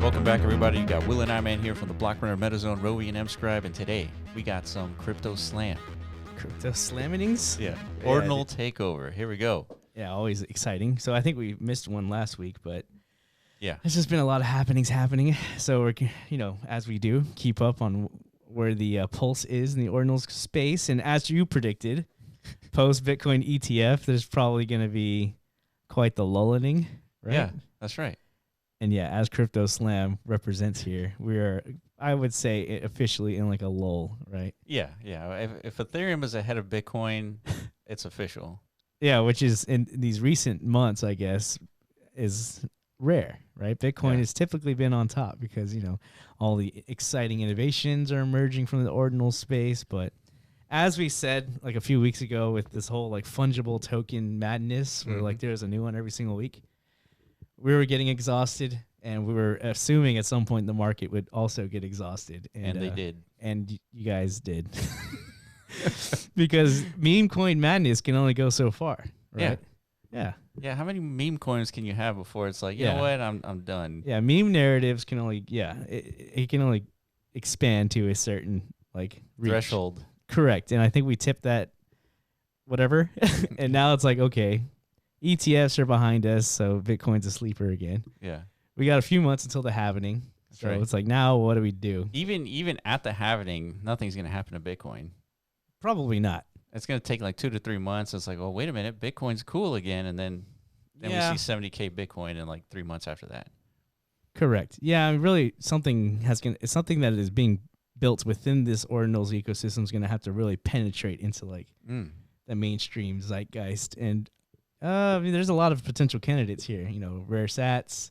Welcome back, everybody. You got Will and Iman here from the Block Runner MetaZone, Rowie and MScribe, and today we got some crypto slam. Crypto slammings? Yeah. Ordinal Takeover. Here we go. Yeah, always exciting. So I think we missed one last week, but yeah, there's just been a lot of happenings happening. So we're, as we do, keep up on where the pulse is in the Ordinals space. And as you predicted, post Bitcoin ETF, there's probably going to be quite the lulling, right? Yeah, that's right. And yeah, as Crypto Slam represents here, we are, I would say, officially in like a lull, right? Yeah. If Ethereum is ahead of Bitcoin, it's official. Yeah, which is in these recent months, I guess, is rare, right? Bitcoin has typically been on top because, all the exciting innovations are emerging from the ordinal space. But as we said, like a few weeks ago with this whole like fungible token madness, where like there's a new one every single week, we were getting exhausted, and we were assuming at some point the market would also get exhausted. And they did. And you guys did. Because meme coin madness can only go so far, right? Yeah, how many meme coins can you have before it's like, you know what, I'm done? Yeah, meme narratives can only, it can only expand to a certain, like, reach. Threshold. Correct. And I think we tipped that whatever, and now it's like, okay, ETFs are behind us, so Bitcoin's a sleeper again. Yeah. We got a few months until the halvening. That's so right. It's like, now what do we do? Even at the halvening, nothing's going to happen to Bitcoin. Probably not. It's going to take like 2 to 3 months. It's like, oh, wait a minute, Bitcoin's cool again. And then we see 70K Bitcoin in like 3 months after that. Correct. Yeah, really something it's something that is being built within this Ordinals ecosystem is going to have to really penetrate into like the mainstream zeitgeist. And there's a lot of potential candidates here, rare sats,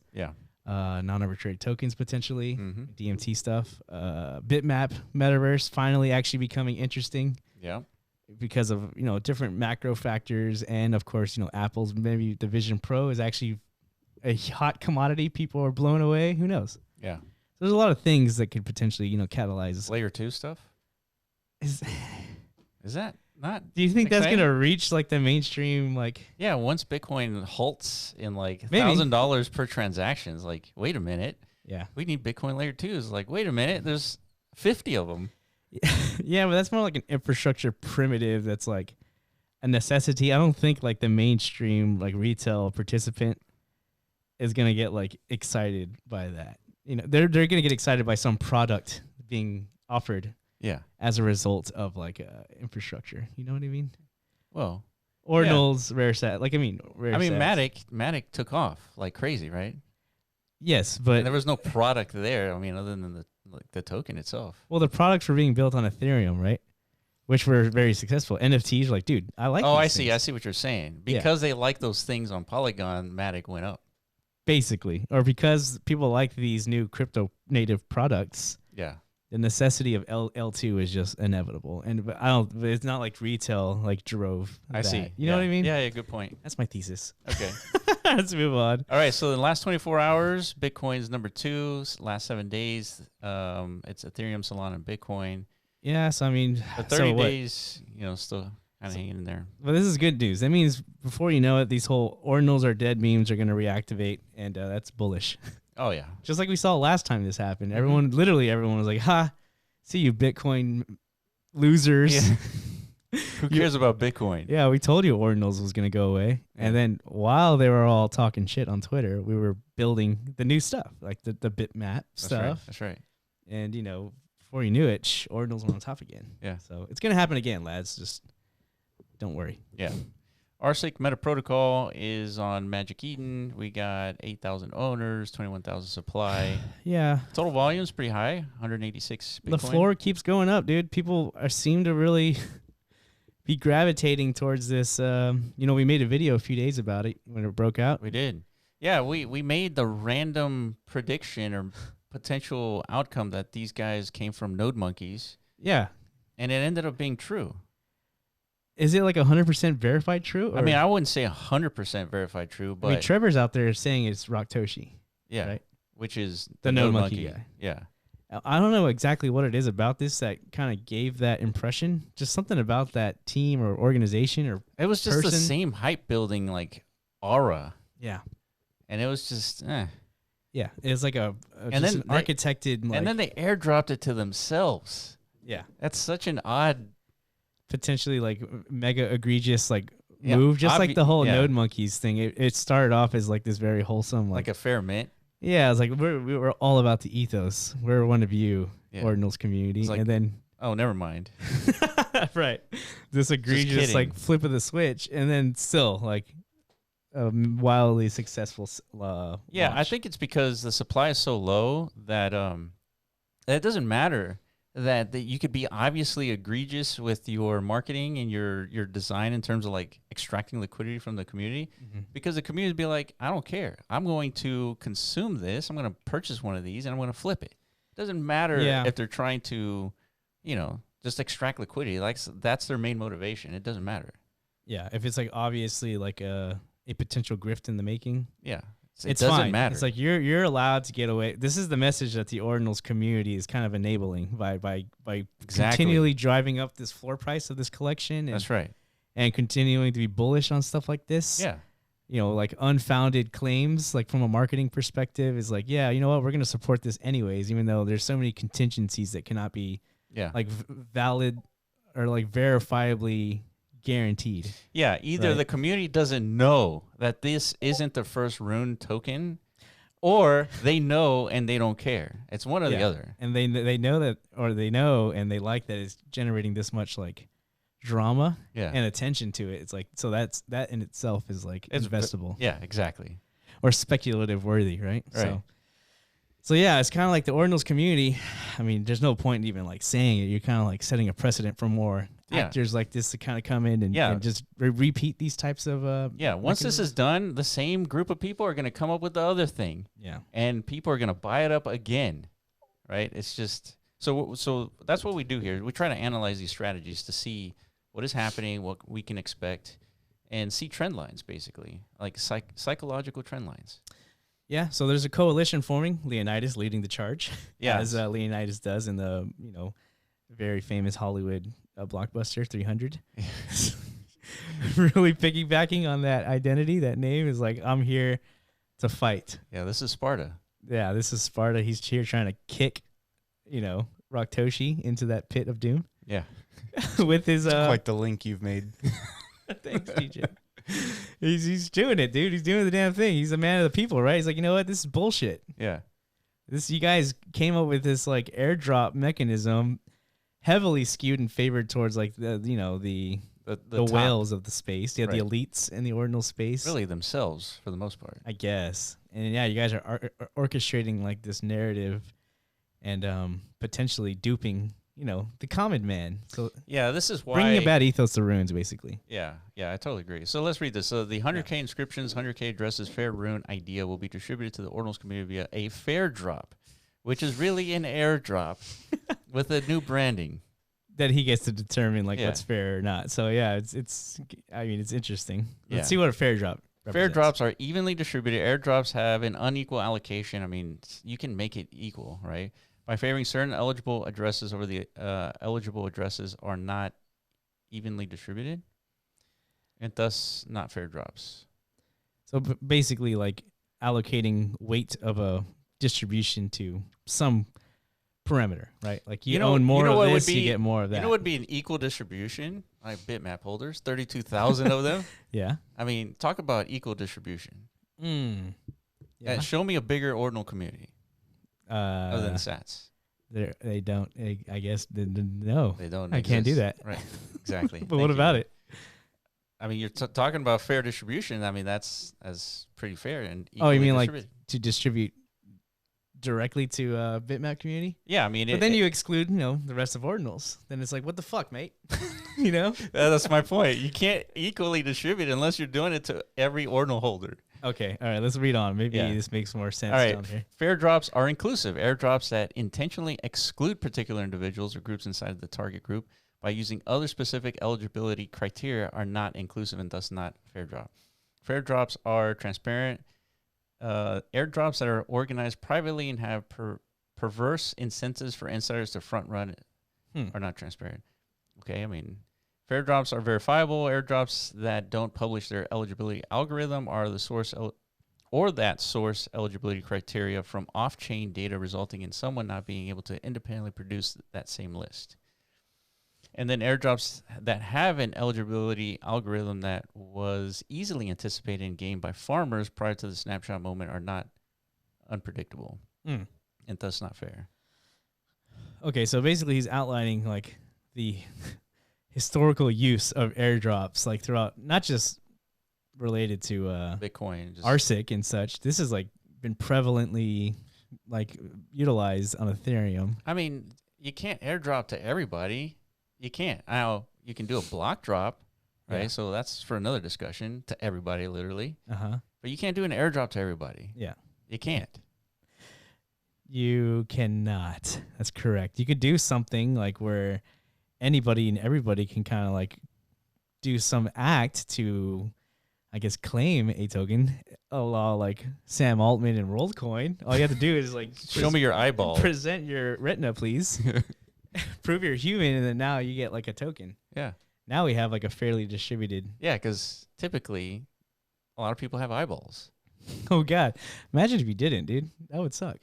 non-arbitrary tokens potentially, DMT stuff, bitmap metaverse finally actually becoming interesting. Yeah. Because of, different macro factors. And of course, Apple's maybe the Vision Pro is actually a hot commodity. People are blown away. Who knows? Yeah. So there's a lot of things that could potentially, catalyze. Layer 2 stuff? Is that not? Do you think that's going to reach like the mainstream? Like, yeah. Once Bitcoin halts in like $1,000 per transaction, it's like, wait a minute. Yeah. We need Bitcoin layer 2. It's like, wait a minute. There's 50 of them. Yeah, but that's more like an infrastructure primitive that's like a necessity. I don't think like the mainstream like retail participant is going to get like excited by that. They're going to get excited by some product being offered as a result of like infrastructure. You know what I mean? Well, Ordinals, rare set. Rare sats. Matic took off like crazy, right? Yes, but and there was no product there. Other than the token itself. Well, the products were being built on Ethereum, right? Which were very successful. NFTs were like, dude, I like. Oh, these things. I see what you're saying. Because they like those things on Polygon, Matic went up. Basically, or because people like these new crypto native products. Yeah. The necessity of L2 is just inevitable, and it's not like retail like drove. I see. You know what I mean? Yeah, good point. That's my thesis. Okay. Let's move on. All right. So in the last 24 hours, Bitcoin's number 2. Last 7 days, it's Ethereum, Solana, and Bitcoin. Yeah. So the 30 days, still kind of hanging in there. Well, this is good news. That means before you know it, these whole Ordinals are dead memes are going to reactivate, and that's bullish. Oh, yeah. Just like we saw last time this happened. Literally everyone was like, ha, see you Bitcoin losers. Yeah. Who cares about Bitcoin? Yeah, we told you Ordinals was going to go away. Yeah. And then while they were all talking shit on Twitter, we were building the new stuff, like the bitmap stuff. That's right. And, before you knew it, Ordinals were on top again. Yeah. So it's going to happen again, lads. Just don't worry. Yeah. RSync Meta Protocol is on Magic Eden. We got 8,000 owners, 21,000 supply. Yeah. Total volume is pretty high, 186 Bitcoin. The floor keeps going up, dude. People seem to really be gravitating towards this. We made a video a few days about it when it broke out. We did. Yeah, we made the random prediction or potential outcome that these guys came from node monkeys. Yeah. And it ended up being true. Is it like 100% verified true? Or? I wouldn't say 100% verified true, but Trevor's out there saying it's Raktoshi. Yeah, right? Which is the node monkey guy. Yeah. I don't know exactly what it is about this that kind of gave that impression. Just something about that team or organization or it was just person. The same hype building like aura. Yeah. And it was just Yeah, it's like and just then an architected, and then they airdropped it to themselves. Yeah, that's such an odd, potentially like mega egregious move, just like the whole node monkeys thing. It started off as like this very wholesome, like a fair mint. Yeah, it's like we're all about the ethos. We're one of you, Ordinals community, and then never mind. Right, this egregious like flip of the switch, and then still like wildly successful. Launch. I think it's because the supply is so low that it doesn't matter that you could be obviously egregious with your marketing and your design in terms of like extracting liquidity from the community, because the community would be like, I don't care. I'm going to consume this. I'm going to purchase one of these and I'm going to flip it. It doesn't matter if they're trying to, just extract liquidity. Like that's their main motivation. It doesn't matter. Yeah, if it's like obviously like a potential grift in the making. Yeah. It doesn't matter. It's like you're allowed to get away. This is the message that the Ordinals community is kind of enabling by continually driving up this floor price of this collection. That's right. And continuing to be bullish on stuff like this. Yeah. Like unfounded claims, like from a marketing perspective, is like, yeah, you know what, we're going to support this anyways, even though there's so many contingencies that cannot be like valid or like verifiably guaranteed. Yeah, either the community doesn't know that this isn't the first rune token, or they know and they don't care. It's one or the other. And they know that, or they know and they like that it's generating this much like drama and attention to it. It's like, so that in itself is like investable. Yeah, exactly. Or speculative worthy, right? So yeah, it's kind of like the Ordinals community. I mean, there's no point in even like saying it. You're kind of like setting a precedent for more actors like this to kind of come in and just repeat these types of once this is done, the same group of people are going to come up with the other thing. Yeah. And people are going to buy it up again. Right? It's just so that's what we do here. We try to analyze these strategies to see what is happening, what we can expect, and see trend lines, basically, like psychological trend lines. Yeah, so there's a coalition forming. Leonidas leading the charge, as Leonidas does in the very famous Hollywood blockbuster 300. Really piggybacking on that identity, that name is like, I'm here to fight. Yeah, this is Sparta. Yeah, this is Sparta. He's here trying to kick, Raktoshi into that pit of doom. Yeah, with his quite the link you've made. Thanks, DJ. He's doing it, dude. He's doing the damn thing. He's a man of the people, right? He's like, you know what? This is bullshit. Yeah. You guys came up with this like airdrop mechanism, heavily skewed and favored towards like the whales of the space. Yeah, the elites in the ordinal space. Really themselves for the most part, I guess. And yeah, you guys are orchestrating like this narrative and potentially duping the common man. So yeah, this is why bringing a bad ethos to runes, basically. Yeah, I totally agree. So let's read this. So the 100K inscriptions, 100K addresses, fair rune idea will be distributed to the Ordinals community via a fair drop, which is really an airdrop with a new branding that he gets to determine what's fair or not. So yeah, it's interesting. Let's see what a fair drop represents. Fair drops are evenly distributed. Airdrops have an unequal allocation. I mean, you can make it equal, right? By favoring certain eligible addresses over the eligible addresses are not evenly distributed, and thus not fair drops. So basically, like allocating weight of a distribution to some parameter, right? Like you own more of this, you get more of that. You know what would be an equal distribution? Like bitmap holders, 32,000 of them. Yeah. I mean, talk about equal distribution. Yeah. Show me a bigger ordinal community. Other than sats. They don't. I guess no. They don't. I can't do that. Right. Exactly. But what about it? I mean, you're talking about fair distribution. I mean, that's pretty fair and. Oh, you mean like to distribute directly to bitmap community? Yeah, I mean. But then you exclude, the rest of ordinals. Then it's like, what the fuck, mate? That's my point. You can't equally distribute unless you're doing it to every ordinal holder. Okay, all right, let's read on. Maybe this makes more sense down here. Fair drops are inclusive. Airdrops that intentionally exclude particular individuals or groups inside of the target group by using other specific eligibility criteria are not inclusive and thus not fair drop. Fair drops are transparent. Airdrops that are organized privately and have perverse incentives for insiders to front run are not transparent. Okay, I mean... Fair drops are verifiable. Airdrops that don't publish their eligibility algorithm are the source or that source eligibility criteria from off-chain data, resulting in someone not being able to independently produce that same list. And then airdrops that have an eligibility algorithm that was easily anticipated in game by farmers prior to the snapshot moment are not unpredictable and thus not fair. Okay, so basically he's outlining like the historical use of airdrops like throughout, not just related to Bitcoin, just ARSIC and such. This has like been prevalently like utilized on Ethereum. I mean, you can't airdrop to everybody. You can't. Now, you can do a block drop, right? Yeah. So that's for another discussion, to everybody, literally. Uh-huh. But you can't do an airdrop to everybody. Yeah. You can't. You cannot. That's correct. You could do something like where anybody and everybody can kind of like do some act to, I guess, claim a token, a la like Sam Altman and WorldCoin. All you have to do is like Show me your eyeball. present your retina, please. Prove you're human, and then now you get like a token. Yeah. Now we have like a fairly distributed. Yeah, because typically a lot of people have eyeballs. Oh God! Imagine if you didn't, dude. That would suck.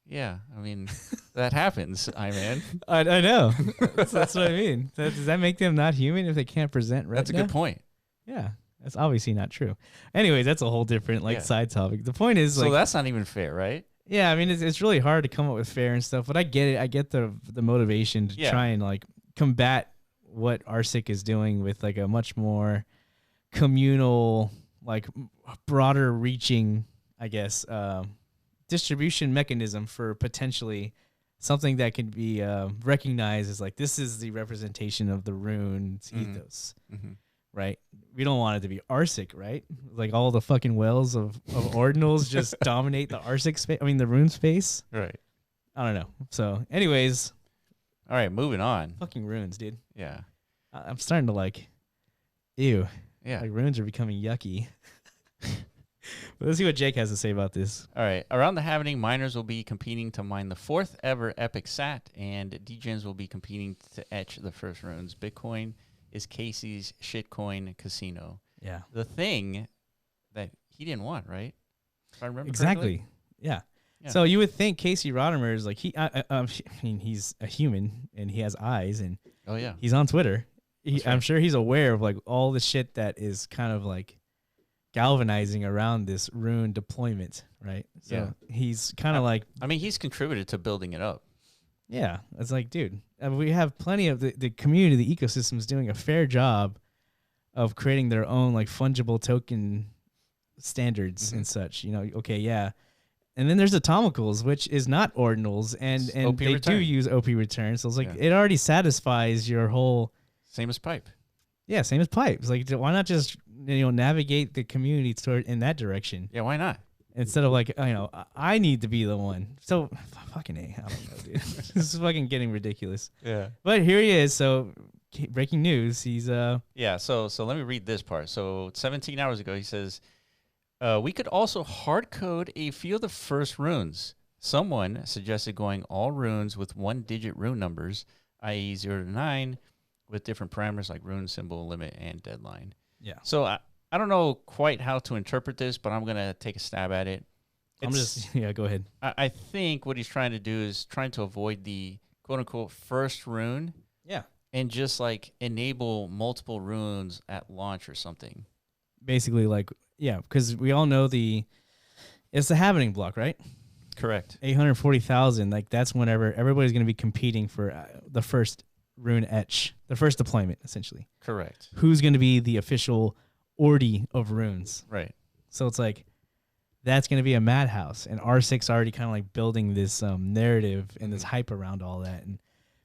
Yeah, I mean, that happens, Iman. I know. That's what I mean. Does that make them not human if they can't present retina? That's a good point. Yeah, that's obviously not true. Anyways, that's a whole different like side topic. The point is, So like, that's not even fair, right? yeah, I mean, it's really hard to come up with fair and stuff, but I get it. I get the motivation to try and like combat what ARSIC is doing with like a much more communal, like broader reaching, I guess, distribution mechanism for potentially something that can be recognized as like, this is the representation of the rune's ethos, right? We don't want it to be ARSIC, right? Like all the fucking wells of Ordinals just dominate the ARSIC space. I mean, the rune space. Right. I don't know. So anyways. All right, moving on. Fucking runes, dude. Yeah. I'm starting to like, ew. Yeah. Like runes are becoming yucky. But let's see what Jake has to say about this. All right. Around the halvening, miners will be competing to mine the 4th ever epic sat, and degens will be competing to etch the first runes. Bitcoin is Casey's shitcoin casino. Yeah. The thing that he didn't want, right? If I remember exactly. correctly? Yeah. Yeah. So you would think Casey Rodarmor is like, I mean, he's a human and he has eyes and Oh, yeah. he's on Twitter. Right. I'm sure he's aware of like all the shit that is kind of like galvanizing around this rune deployment, right? So he's kind of like, I mean, he's contributed to building it up. yeah, it's like, dude, we have plenty of the community, the ecosystem is doing a fair job of creating their own like fungible token standards and such, you know. Okay, yeah. And then there's Atomicals, which is not Ordinals, and OP they return. do use OP return. So it's like it already satisfies your whole. Same as pipe. Yeah, same as pipe. It's like, why not just navigate the community toward in that direction? Yeah, why not? Instead of like, I need to be the one. So fucking A, I don't know, dude. This is fucking getting ridiculous. Yeah. But here he is. So breaking news. He's Yeah. So let me read this part. So 17 hours ago, he says, we could also hard code a few of the first runes. Someone suggested going all runes with 1-digit rune numbers, i.e. 0 to 9, with different parameters like rune, symbol, limit, and deadline. Yeah. So I don't know quite how to interpret this, but I'm going to take a stab at it. Go ahead. I think what he's trying to do is trying to avoid the quote-unquote first rune. Yeah. And just like enable multiple runes at launch or something. Basically, like, yeah, because we all know it's the happening block, right? Correct. 840,000. Like that's whenever everybody's going to be competing for the first rune etch, the first deployment, essentially. Correct. Who's going to be the official Ordi of runes? Right. So it's like that's going to be a madhouse, and R6 already kind of like building this narrative and this hype around all that, and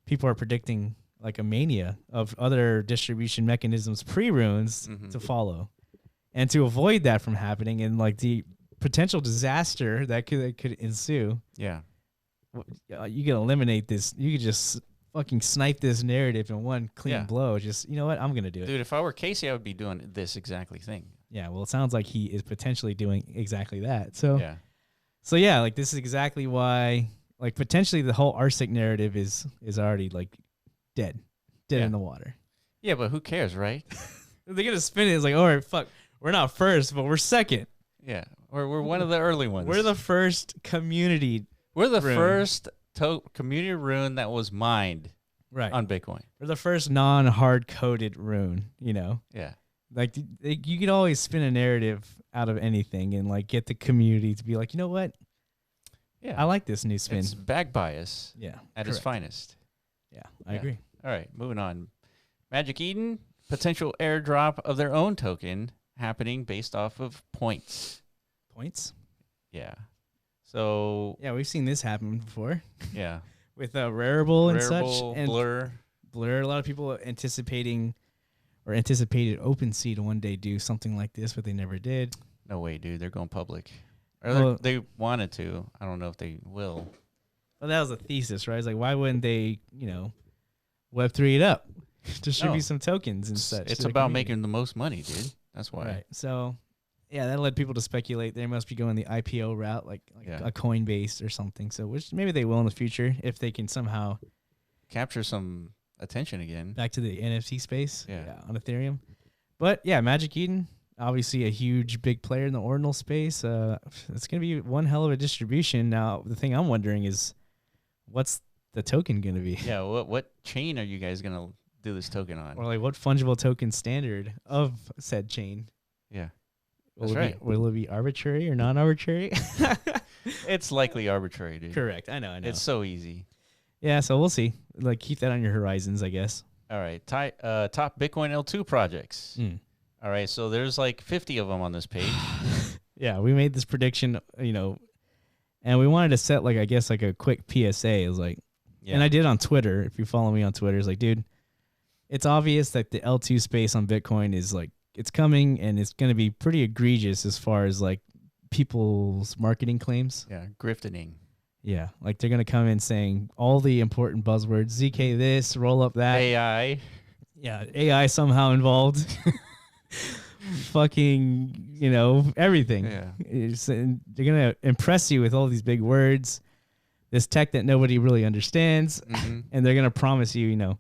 people are predicting like a mania of other distribution mechanisms pre-runes to follow. And to avoid that from happening and like the potential disaster that could ensue. Yeah. You can eliminate this. You could just fucking snipe this narrative in one clean blow. Just, you know what? I'm going to do it. Dude, if I were Casey, I would be doing this exactly thing. Yeah. Well, it sounds like he is potentially doing exactly that. So, yeah, like this is exactly why, like potentially the whole RSIC narrative is already like dead in the water. Yeah, but who cares, right? They're going to spin it. It's like, all right, fuck. We're not first, but we're second. Yeah. We're one of the early ones. We're the first community. We're the rune. first community rune that was mined Right. on Bitcoin. We're the first non-hard-coded rune, you know? Yeah. Like, you could always spin a narrative out of anything and, like, get the community to be like, you know what? Yeah. I like this new spin. It's back bias Yeah. at its finest. Yeah, I agree. All right, moving on. Magic Eden, potential airdrop of their own token happening based off of points. Points? Yeah. So. Yeah, we've seen this happen before. Yeah. With Rarible and such. And Blur. Blur, a lot of people anticipated OpenSea to one day do something like this, but they never did. No way, dude. They're going public. Or Well, they wanted to. I don't know if they will. Well, that was a thesis, right? It's like, why wouldn't they, Web3 it up? Distribute some tokens and such. It's about making the most money, dude. That's why. Right. So, yeah, that led people to speculate they must be going the IPO route, like a Coinbase or something. So, which maybe they will in the future if they can somehow capture some attention again. Back to the NFT space. Yeah. On Ethereum. But yeah, Magic Eden, obviously a huge, big player in the Ordinal space. It's going to be one hell of a distribution. Now, the thing I'm wondering is, what's the token going to be? Yeah. What chain are you guys going to do this token on? Or like what fungible token standard of said chain? Yeah. Will it be arbitrary or non-arbitrary? It's likely arbitrary, dude. Correct. I know. It's so easy. Yeah, so we'll see. Like, keep that on your horizons, I guess. All right. Top Bitcoin L2 projects. All right. So there's like 50 of them on this page. Yeah, we made this prediction, and we wanted to set, like, I guess, like a quick PSA. It was like, and I did on Twitter. If you follow me on Twitter, it's like, dude, it's obvious that the L2 space on Bitcoin is like, it's coming and it's going to be pretty egregious as far as like people's marketing claims. Yeah. Grifting. Yeah. Like they're going to come in saying all the important buzzwords, ZK this, roll up that. AI. Yeah. AI somehow involved. Fucking, everything. Yeah. They're going to impress you with all these big words, this tech that nobody really understands. Mm-hmm. And they're going to promise you,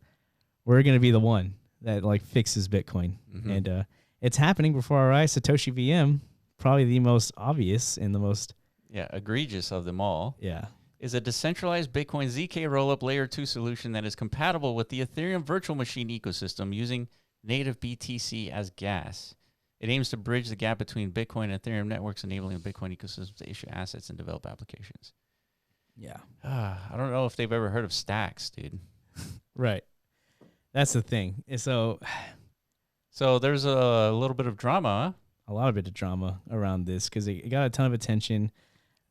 we're going to be the one that like fixes Bitcoin. Mm-hmm. And it's happening before our eyes. Satoshi VM, probably the most obvious and the most egregious of them all. Yeah. Is a decentralized Bitcoin ZK rollup layer 2 solution that is compatible with the Ethereum virtual machine ecosystem using native BTC as gas. It aims to bridge the gap between Bitcoin and Ethereum networks, enabling the Bitcoin ecosystem to issue assets and develop applications. Yeah. I don't know if they've ever heard of stacks, dude. Right. That's the thing. So there's a little bit of drama. A lot of bit of drama around this because it got a ton of attention.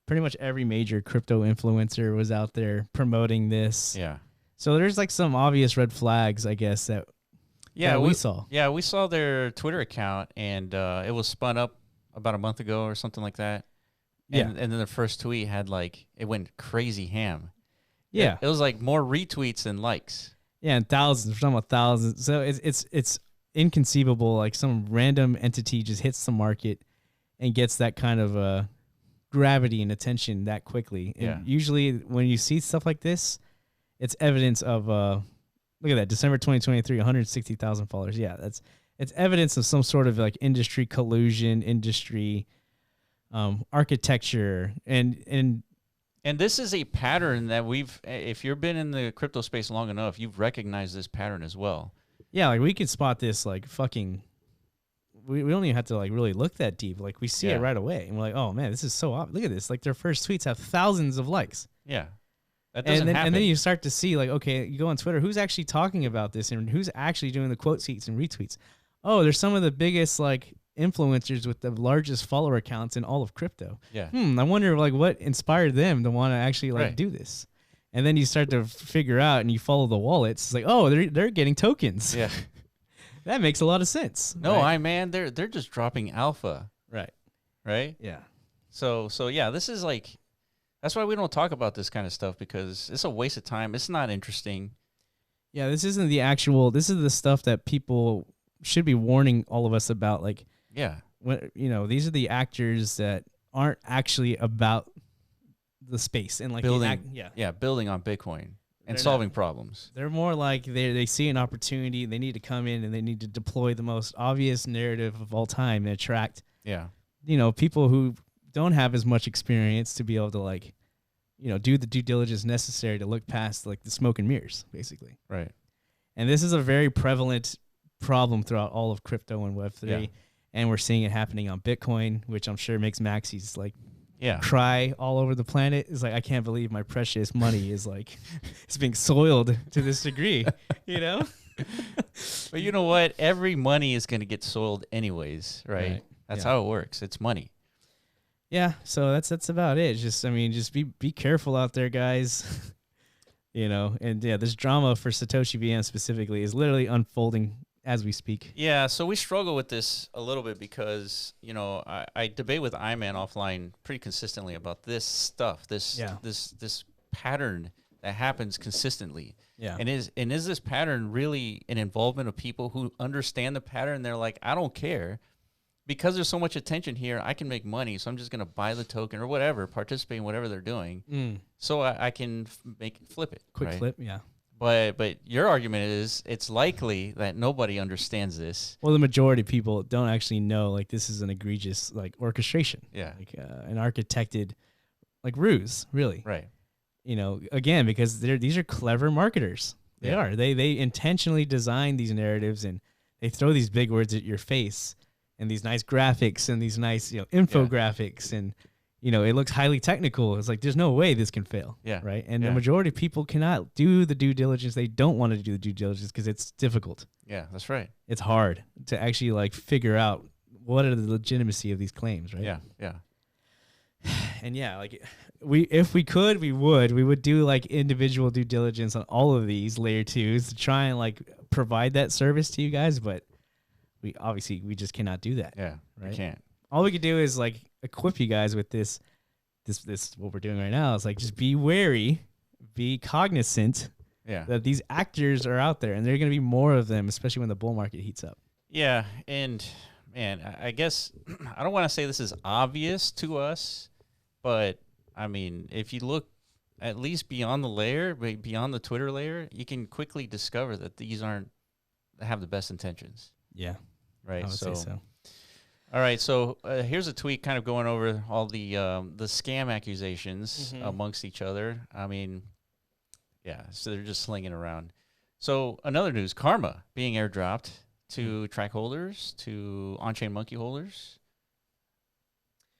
Pretty much every major crypto influencer was out there promoting this. Yeah. So there's like some obvious red flags, I guess, that we saw. Yeah, we saw their Twitter account, and it was spun up about a month ago or something like that. And then the first tweet had it went crazy ham. Yeah. It was like more retweets than likes. Yeah, and thousands. We're talking about thousands. So it's inconceivable. Like some random entity just hits the market and gets that kind of gravity and attention that quickly. And usually when you see stuff like this, it's evidence of look at that, December 2023, 160,000 followers. Yeah, it's evidence of some sort of like industry collusion, industry architecture, and this is a pattern that if you've been in the crypto space long enough, you've recognized this pattern as well. Yeah, like we could spot this like fucking. We don't even have to like really look that deep. Like we see it right away, and we're like, oh man, this is so obvious. Look at this. Like their first tweets have thousands of likes. Yeah, that doesn't happen. And then you start to see like, okay, you go on Twitter, who's actually talking about this, and who's actually doing the quote tweets and retweets. Oh, there's some of the biggest like influencers with the largest follower accounts in all of crypto. Yeah. I wonder like what inspired them to want to actually like do this. And then you start to figure out, and you follow the wallets. It's like, oh, they're getting tokens. Yeah. That makes a lot of sense. No, right? They're just dropping alpha. Right. Right? Yeah. So yeah, this is like, that's why we don't talk about this kind of stuff, because it's a waste of time. It's not interesting. Yeah, this isn't this is the stuff that people should be warning all of us about. Like, when, these are the actors that aren't actually about the space and like building on Bitcoin and solving problems. They're more like they see an opportunity, they need to come in and they need to deploy the most obvious narrative of all time and attract people who don't have as much experience to be able to like, do the due diligence necessary to look past like the smoke and mirrors, basically. Right. And this is a very prevalent problem throughout all of crypto and Web3. Yeah. And we're seeing it happening on Bitcoin, which I'm sure makes Maxis like Yeah. cry all over the planet. It's like, I can't believe my precious money is like, it's being soiled to this degree, But you know what? Every money is going to get soiled anyways, right? That's how it works. It's money. Yeah, so that's about it. Just be careful out there, guys. And this drama for Satoshi VM specifically is literally unfolding as we speak. Yeah, so we struggle with this a little bit because, I debate with Iman offline pretty consistently about this stuff, this pattern that happens consistently. Yeah. And is this pattern really an involvement of people who understand the pattern? They're like, I don't care. Because there's so much attention here, I can make money, so I'm just going to buy the token or whatever, participate in whatever they're doing, so I can flip it. Quick right? flip, yeah. But your argument is it's likely that nobody understands this. Well, the majority of people don't actually know, like, this is an egregious, like, orchestration. Yeah. Like, an architected, like, ruse, really. Right. Again, because these are clever marketers. They are. They intentionally design these narratives, and they throw these big words at your face, and these nice graphics and these nice, infographics, and, it looks highly technical. It's like, there's no way this can fail. Yeah. Right. And the majority of people cannot do the due diligence. They don't want to do the due diligence because it's difficult. Yeah, that's right. It's hard to actually like figure out what are the legitimacy of these claims. Right. Yeah. Yeah. And like if we could, we would do like individual due diligence on all of these layer 2s to try and like provide that service to you guys. But we just cannot do that. Yeah. Right. We can't. All we could do is like equip you guys with this what we're doing right now. Is like, just be wary, be cognizant that these actors are out there, and there are going to be more of them, especially when the bull market heats up. Yeah. And man, I guess I don't want to say this is obvious to us, but I mean, if you look at least beyond the layer, beyond the Twitter layer, you can quickly discover that these have the best intentions. Yeah. Right. I would say so. All right, so here's a tweet kind of going over all the scam accusations amongst each other. I mean, so they're just slinging around. So another news, Karma being airdropped to track holders, to on-chain monkey holders.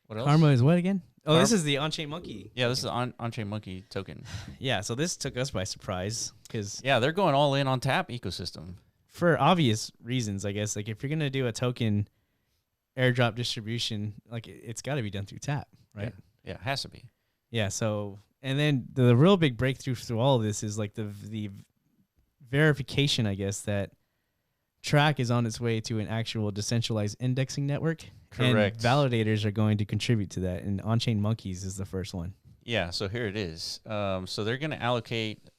What else? Karma is what again? Oh, this is the on-chain monkey. Yeah, this is the on-chain monkey token. Yeah, so this took us by surprise because they're going all in on Tap ecosystem. For obvious reasons, I guess. Like, if you're going to do a token airdrop distribution, like, it's got to be done through Tap, right? Yeah, it has to be. Yeah, so, and then the real big breakthrough through all of this is like the verification, I guess, that Track is on its way to an actual decentralized indexing network. Correct. And validators are going to contribute to that, and on-chain monkeys is the first one. Yeah, so here it is. So they're going to allocate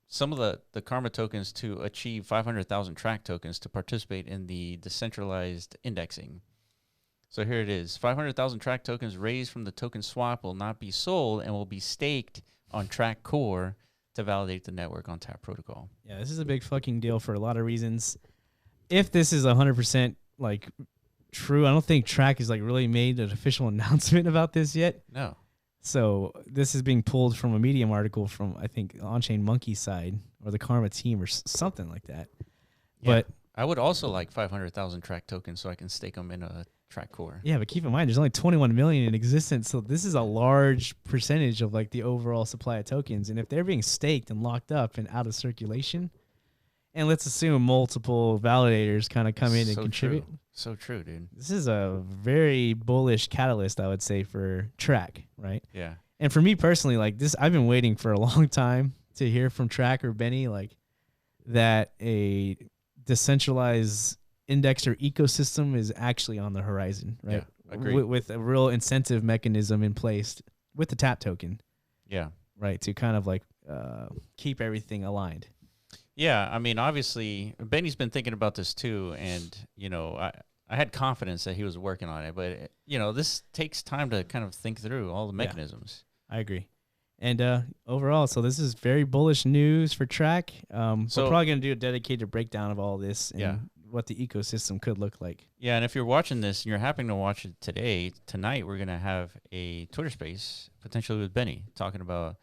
some of the Karma tokens to achieve 500,000 Track tokens to participate in the decentralized indexing. So here it is. 500,000 Track tokens raised from the token swap will not be sold and will be staked on Track Core to validate the network on Tap protocol. Yeah, this is a big fucking deal for a lot of reasons. If this is 100% like true, I don't think Track has like really made an official announcement about this yet. No. So this is being pulled from a Medium article from, I think, on-chain monkey side or the Karma team or something like that. Yeah. But I would also like 500,000 Track tokens so I can stake them in a Track Core. Yeah, but keep in mind, there's only 21 million in existence, so this is a large percentage of like the overall supply of tokens. And if they're being staked and locked up and out of circulation, and let's assume multiple validators kind of come in and contribute. True. So true, dude. This is a very bullish catalyst, I would say, for Track, right? Yeah. And for me personally, like this, I've been waiting for a long time to hear from Track or Benny, like that a decentralized indexer ecosystem is actually on the horizon, right? Yeah, agreed. With a real incentive mechanism in place with the Tap token. Yeah. Right. To kind of like keep everything aligned. Yeah. I mean, obviously, Benny's been thinking about this too. And, you know, I had confidence that he was working on it. But, you know, this takes time to kind of think through all the mechanisms. Yeah, I agree. And overall, so this is very bullish news for Track. We're probably going to do a dedicated breakdown of all this. And what the ecosystem could look like. Yeah, and if you're watching this and you're happening to watch it tonight we're going to have a Twitter space, potentially with Benny, talking about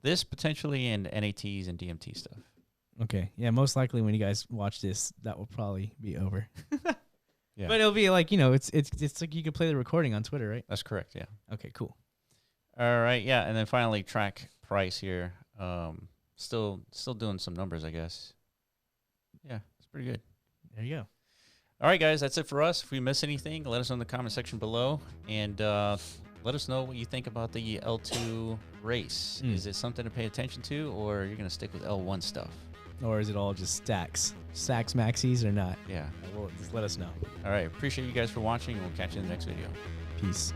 this potentially and NATs and DMT stuff. Okay. Yeah, most likely when you guys watch this, that will probably be over. Yeah. But it'll be like, it's like you could play the recording on Twitter, right? That's correct, yeah. Okay, cool. All right, yeah, and then finally track price here. Still doing some numbers, I guess. Yeah, it's pretty good. There you go. All right, guys, that's it for us. If we miss anything, let us know in the comment section below, and let us know what you think about the L2 race. Is it something to pay attention to, or you're going to stick with L1 stuff? Or is it all just stacks maxis or not? Yeah. Well, just let us know. All right, appreciate you guys for watching, and we'll catch you in the next video. Peace.